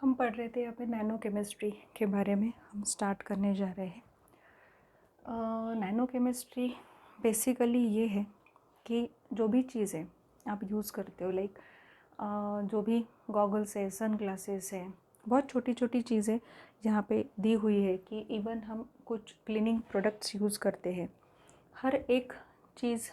हम पढ़ रहे थे यहाँ पे नैनो केमिस्ट्री के बारे में। हम स्टार्ट करने जा रहे हैं। नैनो केमिस्ट्री बेसिकली ये है कि जो भी चीज़ें आप यूज़ करते हो, लाइक जो भी गॉगल्स है, सन ग्लासेस है, बहुत छोटी छोटी चीज़ें यहाँ पे दी हुई है कि इवन हम कुछ क्लीनिंग प्रोडक्ट्स यूज़ करते हैं, हर एक चीज़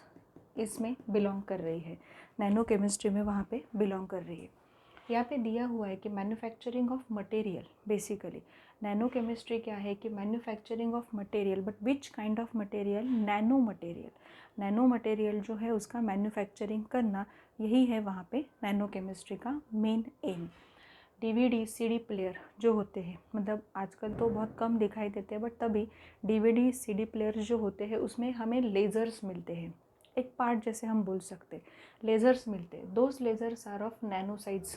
इसमें बिलोंग कर रही है, नैनो केमिस्ट्री में वहाँ पे बिलोंग कर रही है। यहाँ पे दिया हुआ है कि manufacturing of material, basically nano chemistry क्या है कि manufacturing of material, but which kind of material? Nano material. Nano material जो है उसका मैन्युफैक्चरिंग करना, यही है वहाँ पे नैनो केमिस्ट्री का main M. DVD CD player जो होते हैं, मतलब आजकल तो बहुत कम दिखाई देते हैं, बट तभी डीवीडी सीडी प्लेयर जो होते हैं उसमें हमें लेज़र्स मिलते हैं, एक पार्ट जैसे हम बोल सकते हैं, लेज़र्स मिलते हैं। Those lasers are of nano size.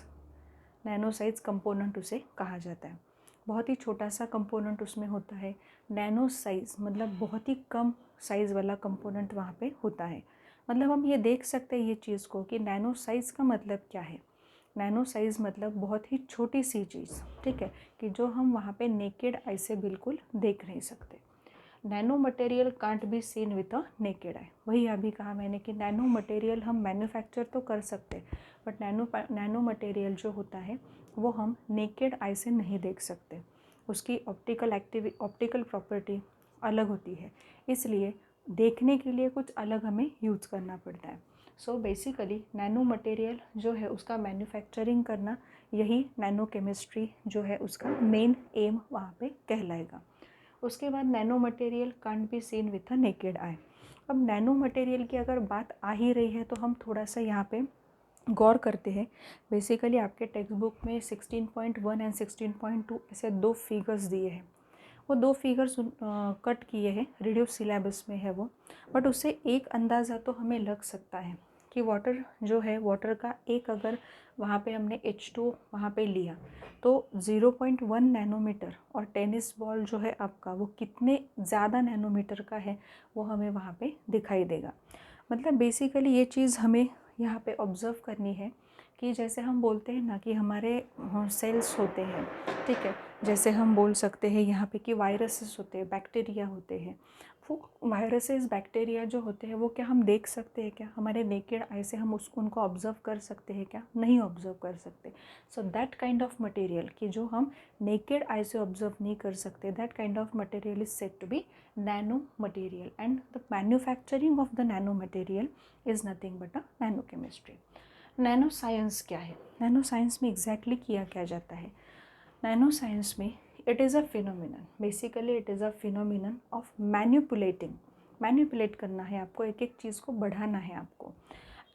Nano size component उसे कहा जाता है। बहुत ही छोटा सा कंपोनेंट उसमें होता है। नैनो साइज़ मतलब बहुत ही कम साइज़ वाला कंपोनेंट वहाँ पे होता है। मतलब हम ये देख सकते हैं ये चीज़ को कि नैनो साइज़ का मतलब क्या है। नैनो साइज़ मतलब बहुत ही छोटी सी चीज़, ठीक है, कि जो हम वहाँ पे नेकेड आई से बिल्कुल देख नहीं सकते। Nano material can't be seen with a naked eye. वही अभी कहा मैंने कि नैनो मटेरियल हम मैन्युफैक्चर तो कर सकते, बट नैनो मटेरियल जो होता है वो हम नेकेड आई से नहीं देख सकते। उसकी ऑप्टिकल प्रॉपर्टी अलग होती है, इसलिए देखने के लिए कुछ अलग हमें यूज़ करना पड़ता है। सो बेसिकली नैनो मटेरियल जो है उसका मैन्युफैक्चरिंग करना, यही नैनो केमिस्ट्री जो है उसका मेन एम वहाँ पे कहलाएगा। उसके बाद nano material can't be seen with a naked eye. अब नैनो मटेरियल की अगर बात आ ही रही है तो हम थोड़ा सा यहाँ पे गौर करते हैं। बेसिकली आपके टेक्स्ट बुक में 16.1 एंड 16.2 ऐसे दो फिगर्स दिए हैं। वो दो फिगर्स कट किए हैं, रिड्यूस सिलेबस में है वो, बट उससे एक अंदाज़ा तो हमें लग सकता है कि वाटर जो है, वाटर का एक अगर वहाँ पे हमने H2 वहाँ पे लिया तो 0.1 नैनोमीटर, और टेनिस बॉल जो है आपका वो कितने ज़्यादा नैनोमीटर का है वो हमें वहाँ पे दिखाई देगा। मतलब बेसिकली ये चीज़ हमें यहाँ पे ऑब्ज़र्व करनी है कि जैसे हम बोलते हैं ना कि हमारे सेल्स होते हैं, ठीक है, जैसे हम बोल सकते हैं यहाँ पे कि वायरसेस होते हैं, बैक्टीरिया होते हैं। वो वायरसेस बैक्टीरिया जो होते हैं वो क्या हम देख सकते हैं? क्या हमारे नेकेड आई से हम उनको ऑब्ज़र्व कर सकते हैं? क्या नहीं ऑब्ज़र्व कर सकते। So that kind of material कि जो हम नेकेड आई से ऑब्ज़र्व नहीं कर सकते, that kind of material is said to be nano material, and the manufacturing of the nano material is nothing but a nano chemistry. Nano science क्या है? Nano science में एग्जैक्टली किया क्या जाता है? नैनो साइंस में it is a phenomenon, basically it is a phenomenon of manipulating. Manipulate करना है आपको, एक एक चीज़ को बढ़ाना है आपको।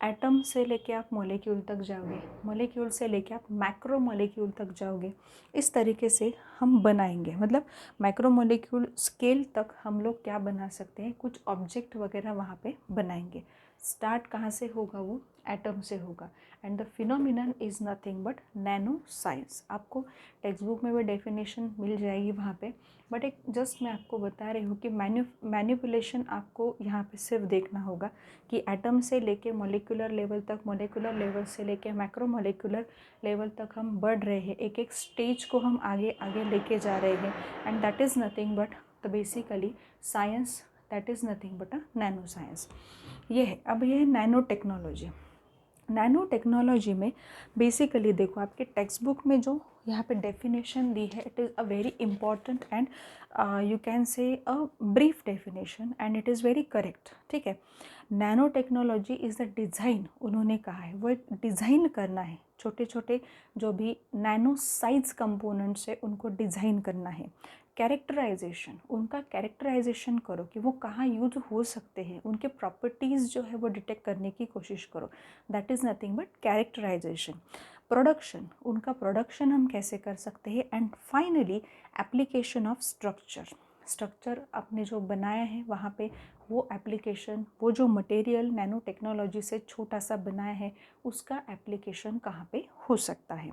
एटम से लेके आप मॉलिक्यूल तक जाओगे, मॉलिक्यूल से लेके आप मैक्रो मॉलिक्यूल तक जाओगे। इस तरीके से हम बनाएंगे, मतलब मैक्रो मॉलिक्यूल स्केल तक हम लोग क्या बना सकते हैं, कुछ ऑब्जेक्ट वगैरह वहाँ पे बनाएंगे। स्टार्ट कहाँ से होगा? वो एटम से होगा। And the phenomenon is nothing but nano science. आपको टेक्स्ट बुक में भी डेफिनेशन मिल जाएगी वहाँ पे, बट एक जस्ट मैं आपको बता रही हूँ कि मैनिपुलेशन आपको यहाँ पे सिर्फ देखना होगा कि एटम से लेके मॉलिक्यूलर लेवल तक, मॉलिक्यूलर लेवल से लेके मैक्रो मॉलिक्यूलर लेवल तक हम बढ़ रहे हैं, एक एक स्टेज को हम आगे आगे लेके जा रहे हैं। And that is nothing but the basically science, that is nothing but a nano science. ये है। अब ये है नैनो टेक्नोलॉजी। नैनो टेक्नोलॉजी में बेसिकली देखो आपके टेक्स्ट बुक में जो यहाँ पे डेफिनेशन दी है, it is a very important and you can say a brief definition and it is very correct, ठीक है। Nano technology is the design, उन्होंने कहा है वो एक डिज़ाइन करना है, छोटे छोटे जो भी नैनो साइज कंपोनेंट्स है उनको डिज़ाइन करना है। कैरेक्टराइजेशन, उनका कैरेक्टराइजेशन करो कि वो कहाँ यूज हो सकते हैं, उनके प्रॉपर्टीज़ जो है वो डिटेक्ट करने की कोशिश करो, that is nothing but characterisation. Production, उनका प्रोडक्शन हम कैसे कर सकते हैं। And finally application of structure, structure आपने जो बनाया है वहाँ पे वो एप्लीकेशन, वो जो मटेरियल नैनो टेक्नोलॉजी से छोटा सा बनाया है उसका एप्लीकेशन कहाँ पे हो सकता है।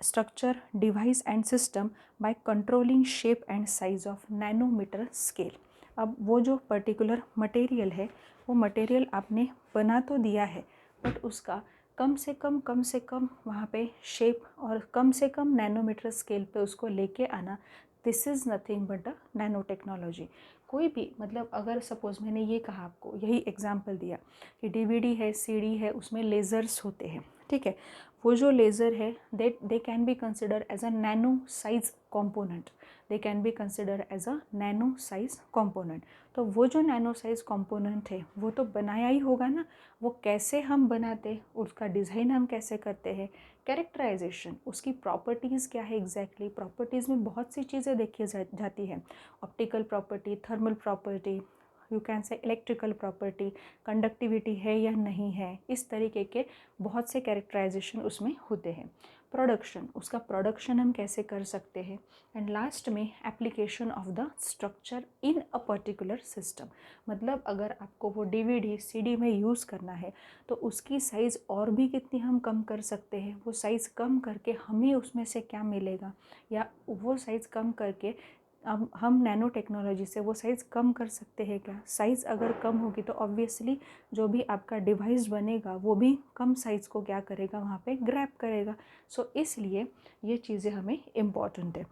Structure, device and system by controlling shape and size of nanometre scale. अब वो जो पर्टिकुलर मटेरियल है वो मटेरियल आपने बना तो दिया है, बट उसका कम से कम वहाँ पे शेप और कम से कम नैनोमीटर स्केल पे उसको लेके आना, this is nothing but a nano technology. कोई भी मतलब अगर सपोज़ मैंने ये कहा आपको, यही एग्जांपल दिया कि डीवीडी है, सीडी है, उसमें लेज़र्स होते हैं, ठीक है। वो जो लेज़र है they can be consider as a nano size component, they can be consider as a nano size component. तो वो जो नैनो साइज कॉम्पोनेंट है वो तो बनाया ही होगा ना, वो कैसे हम बनाते, उसका डिज़ाइन हम कैसे करते हैं, कैरेक्टराइजेशन, उसकी प्रॉपर्टीज़ क्या है एग्जैक्टली। प्रॉपर्टीज़ में बहुत सी चीज़ें देखी जाती है, optical property, thermal property, you can say electrical property, conductivity है या नहीं है, इस तरीके के बहुत से कैरेक्टराइजेशन उसमें होते हैं। प्रोडक्शन, उसका प्रोडक्शन हम कैसे कर सकते हैं, एंड लास्ट में application of the structure in a particular system. मतलब अगर आपको वो डीवीडी सीडी में यूज़ करना है तो उसकी साइज़ और भी कितनी हम कम कर सकते हैं, वो साइज़ कम करके हमें उसमें से क्या मिलेगा, या वो साइज़ कम करके अब हम नैनो टेक्नोलॉजी से वो साइज़ कम कर सकते हैं क्या। साइज़ अगर कम होगी तो ऑब्वियसली जो भी आपका डिवाइस बनेगा वो भी कम साइज़ को क्या करेगा, वहाँ पे ग्रैब करेगा। सो इसलिए ये चीज़ें हमें इम्पॉर्टेंट है।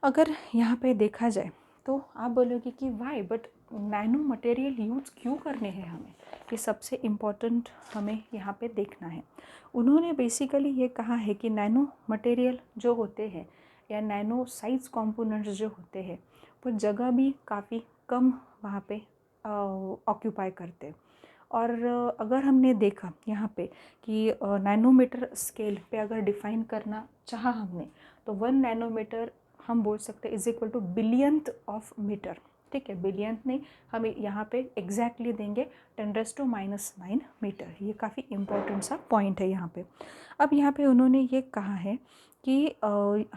अगर यहाँ पे देखा जाए तो आप बोलोगे कि why, but nano material use क्यों करने हैं हमें, ये सबसे इम्पॉर्टेंट हमें यहाँ पे देखना है। उन्होंने बेसिकली ये कहा है कि नैनो मटेरियल जो होते हैं या नैनो साइज कंपोनेंट्स जो होते हैं वो जगह भी काफ़ी कम वहाँ पे ऑक्यूपाई करते हैं। और अगर हमने देखा यहाँ पे कि नैनोमीटर स्केल पे अगर डिफ़ाइन करना चाहा हमने तो 1 नैनोमीटर हम बोल सकते हैं is equal to billionth of metre, ठीक है। बिलियंथ नहीं, हम यहाँ पे एग्जैक्टली देंगे 10⁻⁹ मीटर। ये काफ़ी इम्पोर्टेंट सा पॉइंट है यहाँ पे। अब यहाँ पे उन्होंने ये कहा है कि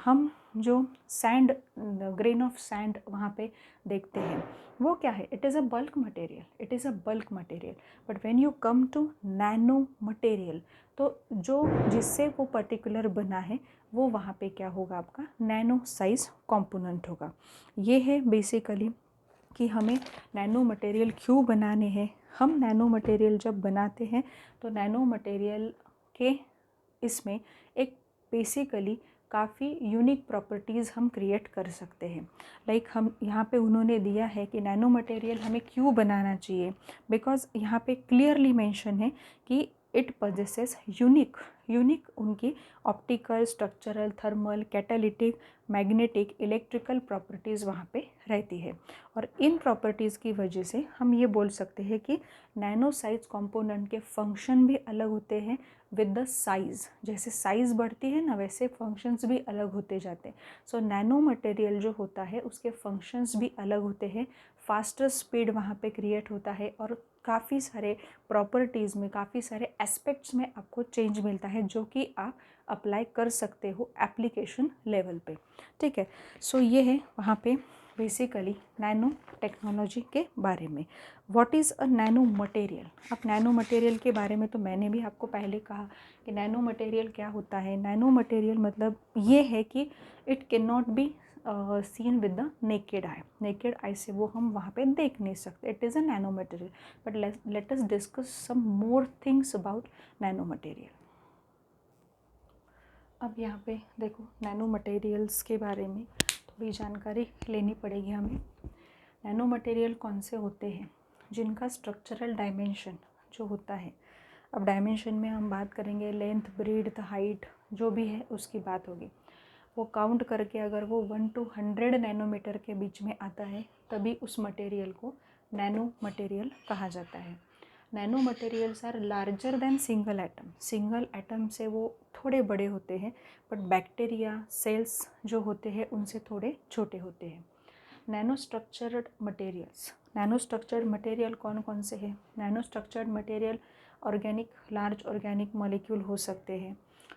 हम जो सैंड, ग्रेन ऑफ सैंड वहाँ पे देखते हैं वो क्या है, it is a bulk material, it is a bulk material. But when you come to nano material तो जो जिससे वो पर्टिकुलर बना है वो वहाँ पे क्या होगा, आपका नैनो साइज कंपोनेंट होगा। ये है बेसिकली कि हमें नैनो मटेरियल क्यों बनाने हैं। हम नैनो मटेरियल जब बनाते हैं तो नैनो मटेरियल के इसमें एक बेसिकली काफ़ी यूनिक प्रॉपर्टीज़ हम क्रिएट कर सकते हैं। लाइक हम यहाँ पे उन्होंने दिया है कि नैनो मटेरियल हमें क्यों बनाना चाहिए, बिकॉज यहाँ पे क्लियरली मेंशन है कि इट पजेसेस यूनिक उनकी optical, structural, thermal, catalytic, magnetic, electrical properties वहाँ पे रहती है। और इन प्रॉपर्टीज़ की वजह से हम ये बोल सकते हैं कि नैनो साइज कंपोनेंट के फंक्शन भी अलग होते हैं विद द साइज़। जैसे साइज़ बढ़ती है ना वैसे फंक्शंस भी अलग होते जाते हैं। सो नैनो मटेरियल जो होता है उसके फंक्शंस भी अलग होते हैं, फास्टर स्पीड वहाँ पे क्रिएट होता है और काफ़ी सारे प्रॉपर्टीज़ में, काफ़ी सारे एस्पेक्ट्स में आपको चेंज मिलता है जो कि आप अप्लाई कर सकते हो एप्लीकेशन लेवल पे, ठीक है। सो ये है वहाँ पे बेसिकली नैनो टेक्नोलॉजी के बारे में। What is a nano material. अब नैनो मटेरियल के बारे में तो मैंने भी आपको पहले कहा कि नैनो मटेरियल क्या होता है। नैनो मटेरियल मतलब ये है कि it can not be seen with the naked eye से वो हम वहाँ पे देख नहीं सकते। It is a nano material. But let us discuss some more things about nano material. अब यहाँ पे देखो नैनो मटेरियल्स के बारे में थोड़ी जानकारी लेनी पड़ेगी हमें। नैनो मटेरियल कौन से होते हैं जिनका स्ट्रक्चरल डायमेंशन जो होता है, अब डायमेंशन में हम बात करेंगे लेंथ, ब्रेड्थ, हाइट जो भी है उसकी बात होगी। वो काउंट करके अगर वो 1 to 100 नैनोमीटर के बीच में आता है तभी उस मटेरियल को नैनो मटेरियल कहा जाता है। Nano materials are larger than single atom. Single atom से वो थोड़े बड़े होते हैं बट बैक्टीरिया, सेल्स जो होते हैं उनसे थोड़े छोटे होते हैं। Nano structured materials, nano structured material कौन कौन से हैं। Nano structured material organic, large organic molecule हो सकते हैं।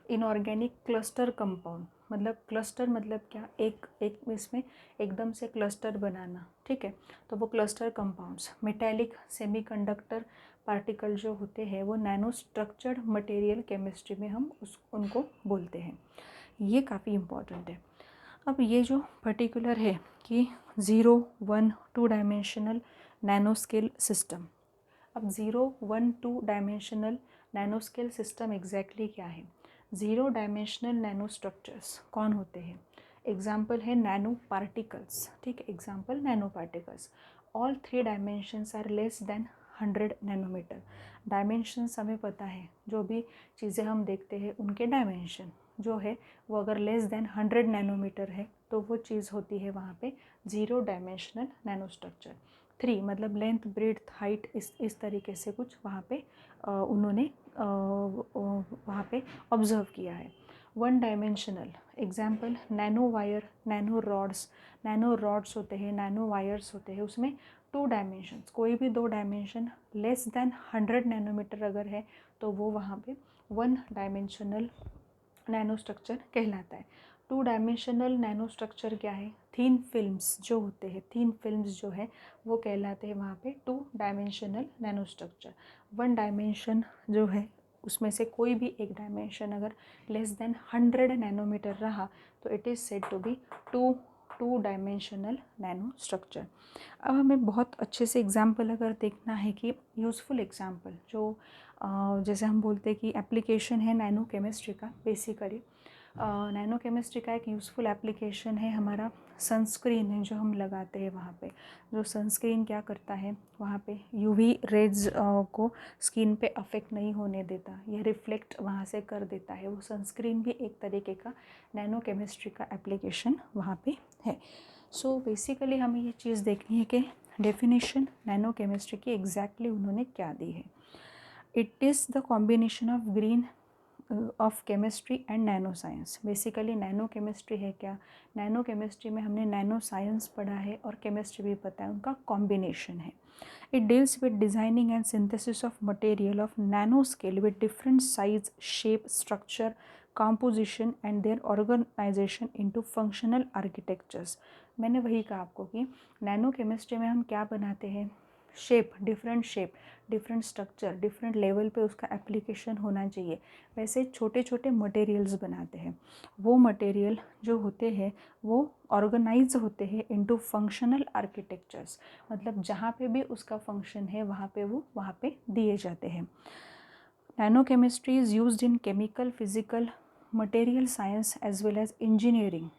इनऑर्गेनिक क्लस्टर कंपाउंड, मतलब क्लस्टर मतलब क्या, एक इसमें एकदम से क्लस्टर बनाना, ठीक है। तो वो cluster compounds. Metallic, semiconductor particle जो होते हैं वो नैनो स्ट्रक्चर्ड मटेरियल केमिस्ट्री में हम उनको बोलते हैं। ये काफ़ी इम्पॉर्टेंट है। अब ये जो पर्टिकुलर है कि 0, 1, 2 डायमेंशनल नैनो स्केल सिस्टम। अब 0, 1, 2 dimensional nano scale system exactly क्या है? 0 डायमेंशनल नैनो स्ट्रक्चर्स कौन होते हैं? एग्जाम्पल है नैनो पार्टिकल्स, ठीक है, example nano particles. All 3 dimensions are less than 100 nanometre. Dimensions हमें पता है, जो भी चीज़ें हम देखते हैं उनके डायमेंशन जो है वो अगर लेस देन 100 नैनोमीटर है तो वो चीज़ होती है वहाँ पे 0 डायमेंशनल नैनो स्ट्रक्चर। 3 मतलब लेंथ, ब्रेड्थ, हाइट, इस तरीके से कुछ वहाँ पे उन्होंने वहाँ पे ऑब्जर्व किया है। 1 dimensional example nano wire, nano rods होते हैं, नैनो वायर्स होते हैं, उसमें 2 डायमेंशंस, कोई भी 2 डायमेंशन लेस देन 100 नैनोमीटर अगर है तो वो वहाँ पे 1 डायमेंशनल नैनो स्ट्रक्चर कहलाता है। 2 डायमेंशनल नैनो स्ट्रक्चर क्या है? थीन फिल्म्स जो होते हैं, थीन फिल्म्स जो है वो कहलाते हैं वहाँ पे 2 डायमेंशनल नैनो स्ट्रक्चर। 1 डायमेंशन जो है उसमें से कोई भी एक डायमेंशन अगर लेस देन 100 नैनोमीटर रहा तो it is said to be 2 dimensional nano structure. अब हमें बहुत अच्छे से एग्जाम्पल अगर देखना है कि यूज़फुल एग्जाम्पल जो जैसे हम बोलते हैं कि एप्लीकेशन है नैनो केमिस्ट्री का, बेसिकली नैनो केमिस्ट्री का एक यूज़फुल एप्लीकेशन है हमारा सनस्क्रीन है जो हम लगाते हैं वहाँ पे। जो सनस्क्रीन क्या करता है वहाँ पे यूवी रेज को स्किन पे अफेक्ट नहीं होने देता, यह रिफ्लेक्ट वहाँ से कर देता है। वो सनस्क्रीन भी एक तरीके का नैनो केमिस्ट्री का एप्लीकेशन वहाँ पे है। सो बेसिकली हमें ये चीज़ देखनी है कि डेफिनेशन नैनो केमिस्ट्री की एग्जैक्टली उन्होंने क्या दी है। It is the combination of green of chemistry and nano science. Basically nano chemistry है क्या? नैनो केमिस्ट्री में हमने नैनो साइंस पढ़ा है और केमिस्ट्री भी पता है, उनका कॉम्बिनेशन है। It deals with designing and synthesis of material of nanoscale with different size, shape, structure, composition and their organization into functional architectures। मैंने वही कहा आपको कि नैनो केमिस्ट्री में हम क्या बनाते हैं? Shape, different structure, different level पे उसका एप्लीकेशन होना चाहिए। वैसे छोटे छोटे मटेरियल्स बनाते हैं। वो मटेरियल जो होते हैं वो ऑर्गेनाइज होते हैं इनटू फंक्शनल आर्किटेक्चर्स, मतलब जहाँ पे भी उसका फंक्शन है वहाँ पे दिए जाते हैं। Nano chemistry is used in chemical, physical, material science as well as engineering,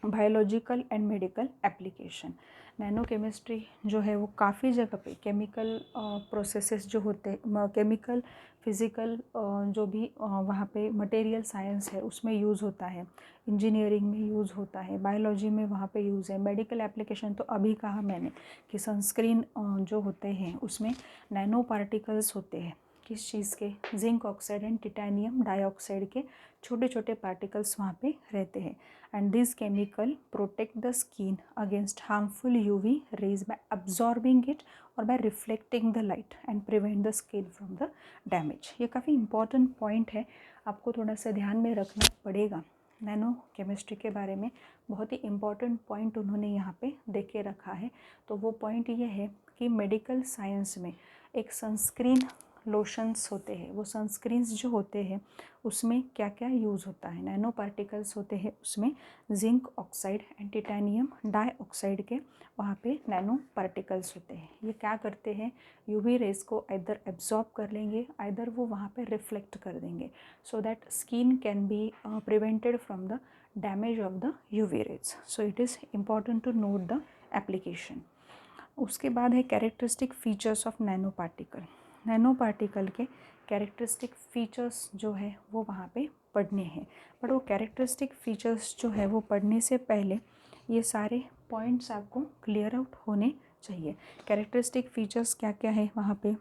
biological and medical application. Nano chemistry जो है वो काफ़ी जगह पे केमिकल प्रोसेसेस जो होते हैं, केमिकल, फिज़िकल जो भी वहाँ पे मटेरियल साइंस है उसमें यूज़ होता है, इंजीनियरिंग में यूज़ होता है, बायोलॉजी में वहाँ पे यूज़ है। मेडिकल एप्लीकेशन तो अभी कहा मैंने कि सनस्क्रीन जो होते हैं उसमें नैनो पार्टिकल्स होते हैं। किस चीज़ के? Zinc oxide and titanium dioxide के छोटे छोटे पार्टिकल्स वहाँ पे रहते हैं। And this chemical protect the skin against harmful UV rays by absorbing it और by reflecting the light and prevent the skin from the damage. ये काफ़ी इंपॉर्टेंट पॉइंट है, आपको थोड़ा सा ध्यान में रखना पड़ेगा। नैनो केमिस्ट्री के बारे में बहुत ही इम्पॉर्टेंट पॉइंट उन्होंने यहाँ पे दे के रखा है। तो वो पॉइंट ये है कि मेडिकल साइंस में एक सनस्क्रीन लोशंस होते हैं, वो सनस्क्रीन्स जो होते हैं उसमें क्या क्या यूज़ होता है? नैनो पार्टिकल्स होते हैं उसमें zinc oxide and titanium dioxide के वहाँ पे नैनो पार्टिकल्स होते हैं। ये क्या करते हैं? यूवी रेज को आइदर एब्जॉर्ब कर लेंगे, आइदर वो वहाँ पे रिफ्लेक्ट कर देंगे, so that skin can be prevented from the damage of the UV rays. So it is important to note the application. उसके बाद है characteristic features of nano particle. Nano particle के कैरेक्टरिस्टिक फीचर्स जो है वो वहाँ पे पढ़ने हैं, बट वो कैरेक्टरिस्टिक फीचर्स जो है वो पढ़ने से पहले ये सारे पॉइंट्स आपको क्लियर आउट होने चाहिए। कैरेक्टरिस्टिक फीचर्स क्या क्या है वहाँ पे?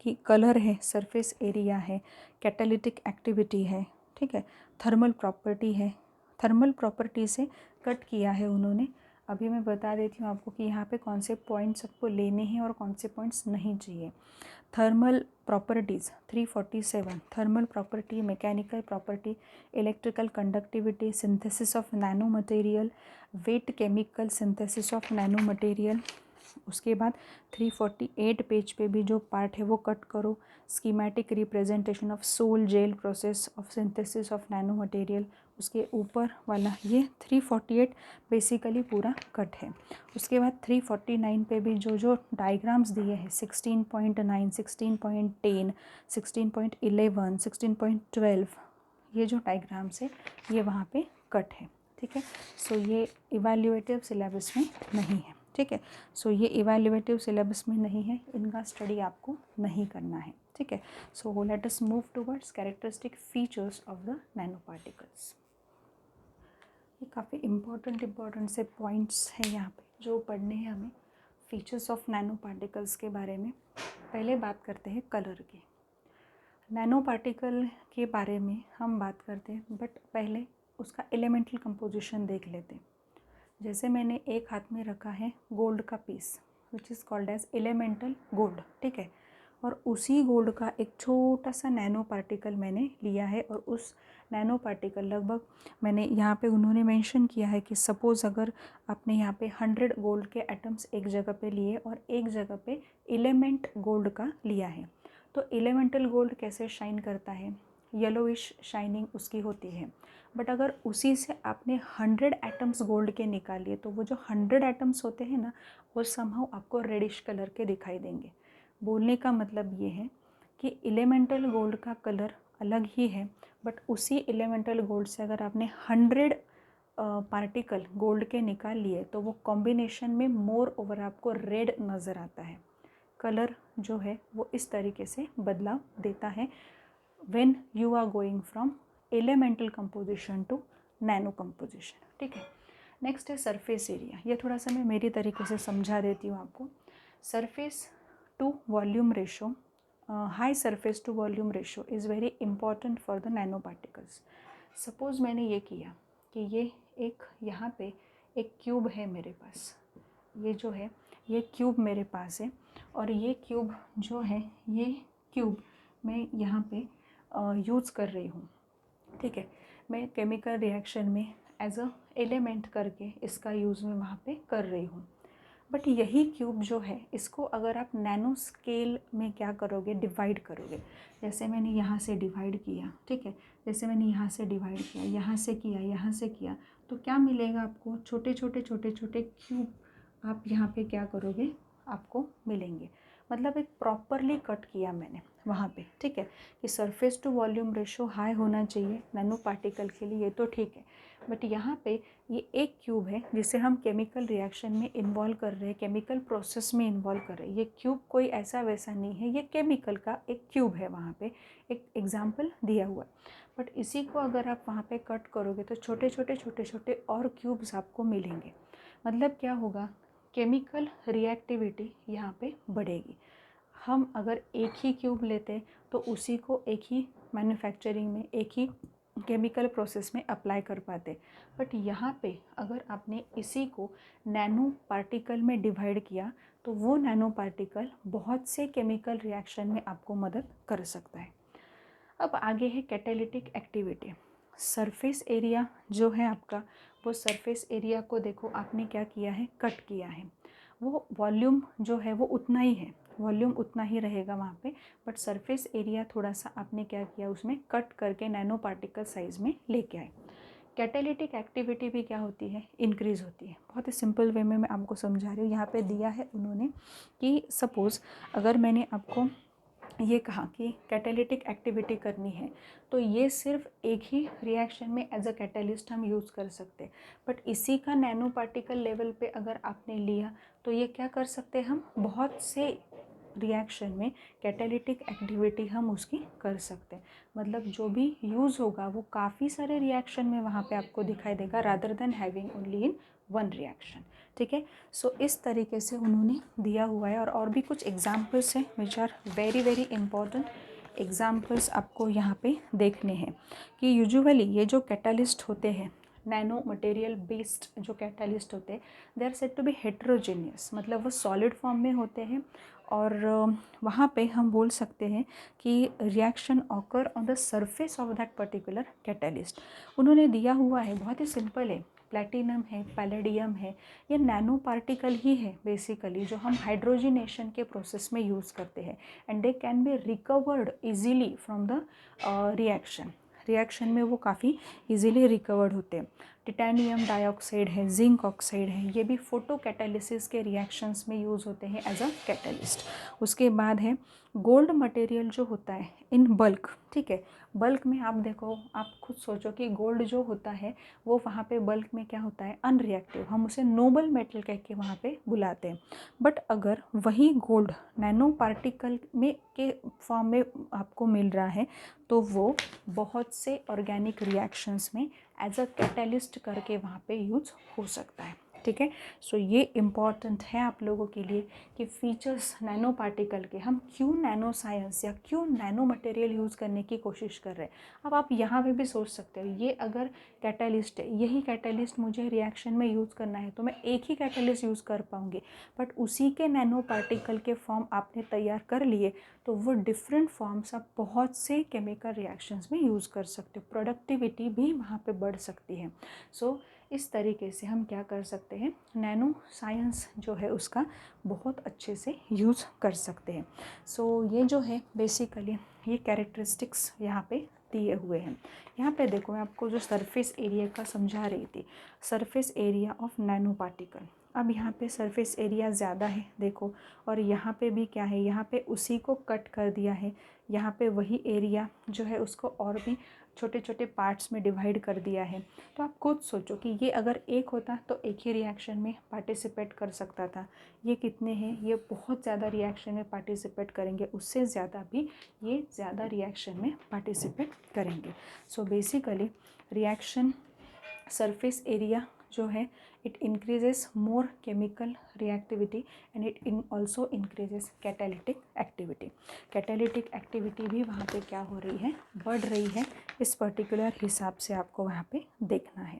कि कलर है, सरफेस एरिया है, कैटालिटिक एक्टिविटी है, ठीक है, थर्मल प्रॉपर्टी है। थर्मल प्रॉपर्टी से कट किया है उन्होंने। अभी मैं बता देती हूँ आपको कि यहाँ पे कौन से पॉइंट्स आपको लेने हैं और कौन से पॉइंट्स नहीं चाहिए। Thermal properties 347, thermal property, mechanical property, electrical conductivity, synthesis of nano material, wait chemical synthesis of nano material. उसके बाद 348 पेज पे भी जो पार्ट है वो कट करो। Schematic representation of sol gel process of synthesis of nano material, उसके ऊपर वाला ये 348 बेसिकली पूरा कट है। उसके बाद 349 पे भी जो जो डायग्राम्स दिए हैं 16.9, 16.10, 16.11, 16.12 ये जो डायग्राम्स है ये वहाँ पे कट है। ठीक है, सो ये इवैल्यूएटिव सिलेबस में नहीं है। ठीक है, सो ये इवैल्यूएटिव सिलेबस में नहीं है, इनका स्टडी आपको नहीं करना है। ठीक है, so let us move towards characteristic features of the nano particles. ये काफ़ी इम्पॉर्टेंट से पॉइंट्स हैं यहाँ पे जो पढ़ने हैं हमें फीचर्स ऑफ नैनो पार्टिकल्स के बारे में। पहले बात करते हैं कलर की। नैनो पार्टिकल के बारे में हम बात करते हैं, बट पहले उसका एलिमेंटल कंपोजिशन देख लेते हैं। जैसे मैंने एक हाथ में रखा है गोल्ड का piece which is called as elemental gold. ठीक है, और उसी गोल्ड का एक छोटा सा नैनो पार्टिकल मैंने लिया है, और उस नैनो पार्टिकल लगभग मैंने यहाँ पे उन्होंने मेंशन किया है कि सपोज़ अगर आपने यहाँ पे 100 गोल्ड के एटम्स एक जगह पे लिए और एक जगह पे एलिमेंट गोल्ड का लिया है, तो एलिमेंटल गोल्ड कैसे शाइन करता है, येलोइश शाइनिंग उसकी होती है। बट अगर उसी से आपने 100 एटम्स गोल्ड के निकालिए तो वो जो 100 एटम्स होते हैं ना, वो समहाउ आपको रेडिश कलर के दिखाई देंगे। बोलने का मतलब ये है कि एलिमेंटल गोल्ड का कलर अलग ही है, बट उसी एलिमेंटल गोल्ड से अगर आपने 100 पार्टिकल गोल्ड के निकाल लिए तो वो कॉम्बिनेशन में मोर ओवर आपको रेड नज़र आता है। कलर जो है वो इस तरीके से बदलाव देता है when you are going from elemental composition to nano composition. ठीक है, नेक्स्ट है सरफेस एरिया। ये थोड़ा सा मैं मेरी तरीके से समझा देती हूँ आपको। Surface to volume ratio, high surface to volume ratio is very important for the nano particles. Suppose मैंने ये किया कि ये एक यहाँ पे एक क्यूब है मेरे पास, ये जो है ये क्यूब मेरे पास है, और ये क्यूब जो है ये क्यूब मैं यहाँ पे यूज़ कर रही हूँ। ठीक है, मैं केमिकल रिएक्शन में एज अ एलिमेंट करके इसका यूज़ मैं वहाँ पे कर रही हूँ। बट यही क्यूब जो है इसको अगर आप नैनो स्केल में क्या करोगे, डिवाइड करोगे। जैसे मैंने यहाँ से डिवाइड किया, ठीक है, जैसे मैंने यहाँ से डिवाइड किया, यहाँ से किया, यहाँ से किया, तो क्या मिलेगा आपको, छोटे छोटे छोटे छोटे क्यूब आप यहाँ पे क्या करोगे, आपको मिलेंगे। मतलब एक प्रॉपरली कट किया मैंने वहाँ पे। ठीक है, कि surface to volume ratio high होना चाहिए नैनो पार्टिकल के लिए, ये तो ठीक है। बट यहाँ पे ये एक क्यूब है जिसे हम केमिकल रिएक्शन में इन्वॉल्व कर रहे हैं, केमिकल प्रोसेस में इन्वॉल्व कर रहे हैं। ये क्यूब कोई ऐसा वैसा नहीं है, ये केमिकल का एक क्यूब है, वहाँ पे एक एग्जाम्पल दिया हुआ है। बट इसी को अगर आप वहाँ पे कट करोगे तो छोटे छोटे छोटे छोटे और क्यूब्स आपको मिलेंगे। मतलब क्या होगा, केमिकल रिएक्टिविटी यहाँ पे बढ़ेगी। हम अगर एक ही क्यूब लेते तो उसी को एक ही मैन्युफैक्चरिंग में, एक ही केमिकल प्रोसेस में अप्लाई कर पाते। बट यहाँ पे अगर आपने इसी को नैनो पार्टिकल में डिवाइड किया तो वो नैनो पार्टिकल बहुत से केमिकल रिएक्शन में आपको मदद कर सकता है। अब आगे है कैटालिटिक एक्टिविटी। सरफेस एरिया जो है आपका, वो सरफेस एरिया को देखो आपने क्या किया है, कट किया है। वो वॉल्यूम जो है वो उतना ही है, वॉल्यूम उतना ही रहेगा वहाँ पे, बट सरफेस एरिया थोड़ा सा आपने क्या किया, उसमें कट करके नैनो पार्टिकल साइज़ में लेके आए। कैटालिटिक एक्टिविटी भी क्या होती है, इंक्रीज़ होती है। बहुत ही सिंपल वे में मैं आपको समझा रही हूँ। यहाँ पे दिया है उन्होंने कि सपोज़ अगर मैंने आपको ये कहा कि कैटालिटिक एक्टिविटी करनी है तो ये सिर्फ एक ही रिएक्शन में एज अ कैटलिस्ट हम यूज़ कर सकते हैं। बट इसी का नैनो पार्टिकल लेवल पे अगर आपने लिया तो ये क्या कर सकते हैं, हम बहुत से रिएक्शन में कैटालिटिक एक्टिविटी हम उसकी कर सकते हैं। मतलब जो भी यूज़ होगा वो काफ़ी सारे रिएक्शन में वहाँ पे आपको दिखाई देगा, rather than having only in one reaction. ठीक है, सो इस तरीके से उन्होंने दिया हुआ है। और भी कुछ एग्जाम्पल्स हैं which are very very important examples आपको यहाँ पे देखने हैं कि यूजुअली ये जो कैटालिस्ट होते हैं, नैनो मटेरियल बेस्ड जो कैटालिस्ट होते हैं, they are said to be heterogeneous. मतलब वो सॉलिड फॉर्म में होते हैं, और वहाँ पे हम बोल सकते हैं कि reaction occur on the surface of that particular catalyst. उन्होंने दिया हुआ है, बहुत ही सिंपल है, प्लैटिनम है, पैलेडियम है, ये नैनो पार्टिकल ही है बेसिकली, जो हम हाइड्रोजिनेशन के प्रोसेस में यूज़ करते हैं, and they can be recovered easily from the reaction. Reaction में वो काफ़ी इजीली रिकवर्ड होते हैं। टिटेनियम डाइऑक्साइड है, जिंक ऑक्साइड है, ये भी फोटो कैटालिसिस के रिएक्शंस में यूज़ होते हैं एज अ कैटलिस्ट। उसके बाद है गोल्ड मटेरियल जो होता है इन बल्क, ठीक है, बल्क में आप देखो, आप खुद सोचो कि गोल्ड जो होता है वो वहाँ पे बल्क में क्या होता है, अनरिएक्टिव, हम उसे नोबल मेटल कह के वहाँ पे बुलाते हैं। बट अगर वही गोल्ड नैनो पार्टिकल में के फॉर्म में आपको मिल रहा है तो वो बहुत से ऑर्गेनिक रिएक्शंस में एज अ कैटलिस्ट करके वहाँ पे यूज हो सकता है, ठीक है। सो ये इम्पॉर्टेंट है आप लोगों के लिए कि फीचर्स नैनो पार्टिकल के, हम क्यों नैनो साइंस या क्यों नैनो मटेरियल यूज़ करने की कोशिश कर रहे हैं। अब आप यहाँ पे भी सोच सकते हो, ये अगर कैटलिस्ट है, यही कैटलिस्ट मुझे रिएक्शन में यूज़ करना है तो मैं एक ही कैटलिस्ट यूज़ कर पाऊँगी, बट उसी के नैनो पार्टिकल के फॉर्म आपने तैयार कर लिए तो वो डिफरेंट फॉर्म्स आप बहुत से केमिकल रिएक्शंस में यूज़ कर सकते हो, प्रोडक्टिविटी भी वहाँ पे बढ़ सकती है। सो इस तरीके से हम क्या कर सकते हैं, नैनो साइंस जो है उसका बहुत अच्छे से यूज़ कर सकते हैं। सो ये जो है बेसिकली ये कैरेक्टरिस्टिक्स यहाँ पे दिए हुए हैं। यहाँ पे देखो, मैं आपको जो सरफेस एरिया का समझा रही थी, surface area of nano particle. अब यहाँ पे सरफेस एरिया ज़्यादा है देखो, और यहाँ पे भी क्या है, यहाँ पे उसी को कट कर दिया है, यहाँ पे वही एरिया जो है उसको और भी छोटे छोटे पार्ट्स में डिवाइड कर दिया है। तो आप खुद सोचो कि ये अगर एक होता तो एक ही रिएक्शन में पार्टिसिपेट कर सकता था, ये कितने हैं, ये बहुत ज़्यादा रिएक्शन में पार्टिसिपेट करेंगे, उससे ज़्यादा भी ये ज़्यादा रिएक्शन में पार्टिसिपेट करेंगे। So basically reaction surface area जो है it increases more chemical reactivity and it also increases catalytic activity. Catalytic activity भी वहाँ पे क्या हो रही है, बढ़ रही है, इस पर्टिकुलर हिसाब से आपको वहाँ पे देखना है।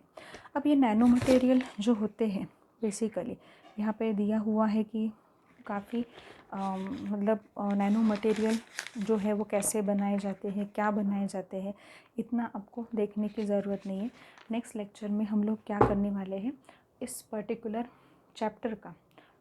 अब ये नैनो मटेरियल जो होते हैं बेसिकली यहाँ पे दिया हुआ है कि काफ़ी मतलब नैनो मटेरियल जो है वो कैसे बनाए जाते हैं, क्या बनाए जाते हैं, इतना आपको देखने की ज़रूरत नहीं है। नेक्स्ट लेक्चर में हम लोग क्या करने वाले हैं, इस पर्टिकुलर चैप्टर का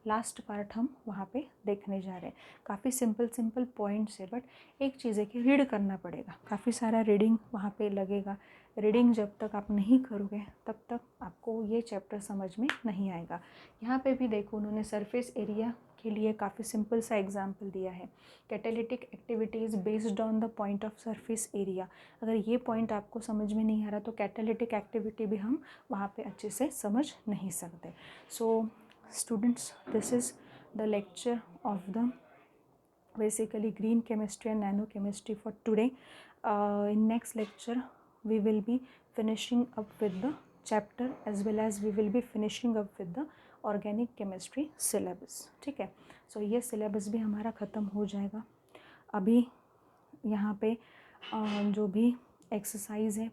लास्ट पार्ट हम वहाँ पे देखने जा रहे हैं। काफ़ी सिंपल पॉइंट्स है, बट एक चीज़ है कि रीड करना पड़ेगा, काफ़ी सारा रीडिंग वहाँ पे लगेगा। रीडिंग जब तक आप नहीं करोगे तब तक आपको ये चैप्टर समझ में नहीं आएगा। यहाँ पे भी देखो, उन्होंने सरफेस एरिया के लिए काफ़ी सिंपल सा एग्जाम्पल दिया है, catalytic activity is based on the point of surface area. अगर ये पॉइंट आपको समझ में नहीं आ रहा तो कैटालिटिक एक्टिविटी भी हम वहाँ पे अच्छे से समझ नहीं सकते। So students, this is the lecture of the basically green chemistry and nano chemistry for today. In next lecture we will be finishing up with the chapter as well as we will be finishing up with the organic chemistry syllabus, ठीक है। सो ये syllabus भी हमारा ख़त्म हो जाएगा। अभी यहाँ पे जो भी एक्सरसाइज है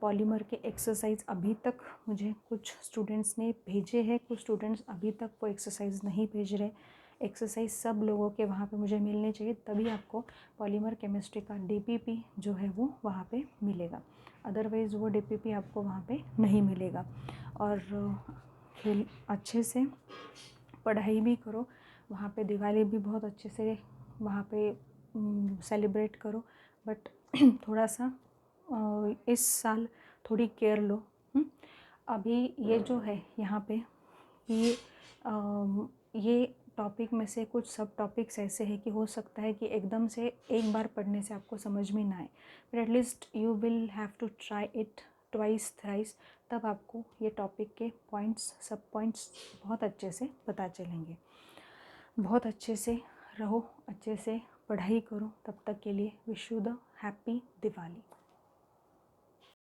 पॉलीमर के एक्सरसाइज अभी तक मुझे कुछ स्टूडेंट्स ने भेजे हैं, कुछ स्टूडेंट्स अभी तक वो एक्सरसाइज नहीं भेज रहे। एक्सरसाइज सब लोगों के वहाँ पे मुझे मिलने चाहिए, तभी आपको पॉलीमर केमिस्ट्री का DPP जो है वो वहाँ पे मिलेगा, अदरवाइज़ वो DPP आपको वहाँ पे नहीं मिलेगा। और खेल अच्छे से पढ़ाई भी करो, वहाँ पे दिवाली भी बहुत अच्छे से वहाँ पे सेलिब्रेट करो, बट थोड़ा सा इस साल थोड़ी केयर लो। अभी ये जो है यहाँ पे ये टॉपिक में से कुछ सब टॉपिक्स ऐसे हैं कि हो सकता है कि एकदम से एक बार पढ़ने से आपको समझ में ना आए, बट at least you will have to try it twice thrice, तब आपको ये टॉपिक के पॉइंट्स सब पॉइंट्स बहुत अच्छे से पता चलेंगे। बहुत अच्छे से रहो, अच्छे से पढ़ाई करो, तब तक के लिए wish you the happy Diwali.